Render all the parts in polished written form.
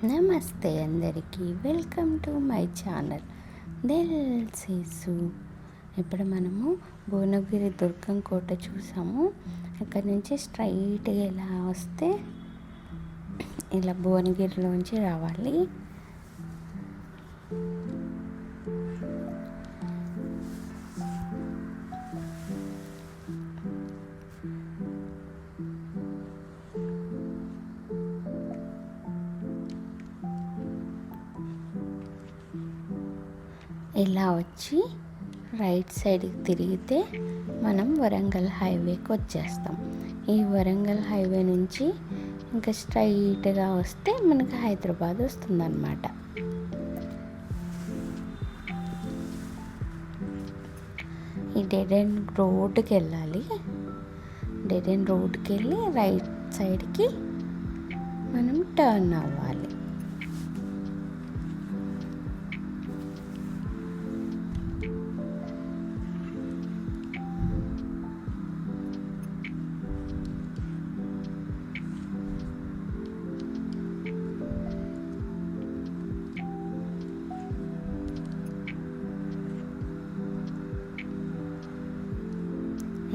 నమస్తే అందరికీ, welcome to my channel దిల్సీసు. ఇప్పుడు మనము భువనగిరి దుర్గం కోట చూసాము. ఇక్కడ నుంచి స్ట్రైట్గా ఇలా వస్తే ఇలా భువనగిరిలోంచి రావాలి. ఇలా వచ్చి రైట్ సైడ్కి తిరిగితే మనం వరంగల్ హైవేకి వచ్చేస్తాం. ఈ వరంగల్ హైవే నుంచి ఇంకా స్ట్రైట్గా వస్తే మనకి హైదరాబాద్ వస్తుందన్నమాట. ఈ డెడ్ ఎండ్ రోడ్డుకి వెళ్ళాలి. డెడ్ ఎండ్ రోడ్డుకి వెళ్ళి రైట్ సైడ్కి మనం టర్న్ అవ్వాలి.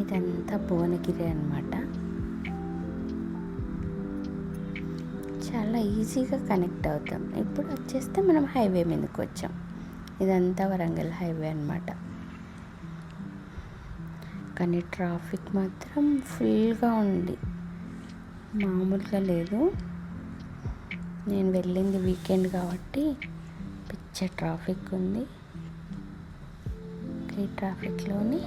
ఇదంతా భువనగిరి అన్నమాట. చాలా ఈజీగా కనెక్ట్ అవుతాం. ఇప్పుడు వచ్చేస్తే మనం హైవే మీదకి వచ్చాం. ఇదంతా వరంగల్ హైవే అన్నమాట. కానీ ట్రాఫిక్ మాత్రం ఫుల్గా ఉంది, మామూలుగా లేదు. నేను వెళ్ళింది వీకెండ్ కాబట్టి పిచ్చ ట్రాఫిక్ ఉంది. ఈ ట్రాఫిక్లోని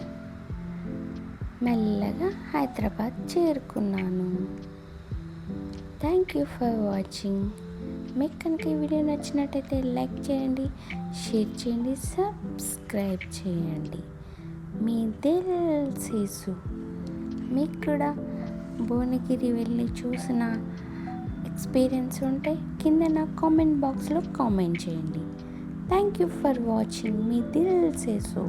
మెల్లగా హైదరాబాద్ చేరుకున్నాను. Thank you for watching. మీకు కనుక ఈ వీడియో నచ్చినట్టయితే లైక్ చేయండి, షేర్ చేయండి, సబ్స్క్రైబ్ చేయండి. మీ దిల్సీసు. మీకు కూడా భువనగిరి వెళ్ళి చూసిన ఎక్స్పీరియన్స్ ఉంటే కింద నా కామెంట్ బాక్స్లో కామెంట్ చేయండి. Thank you for watching. మీ దిల్సీసు.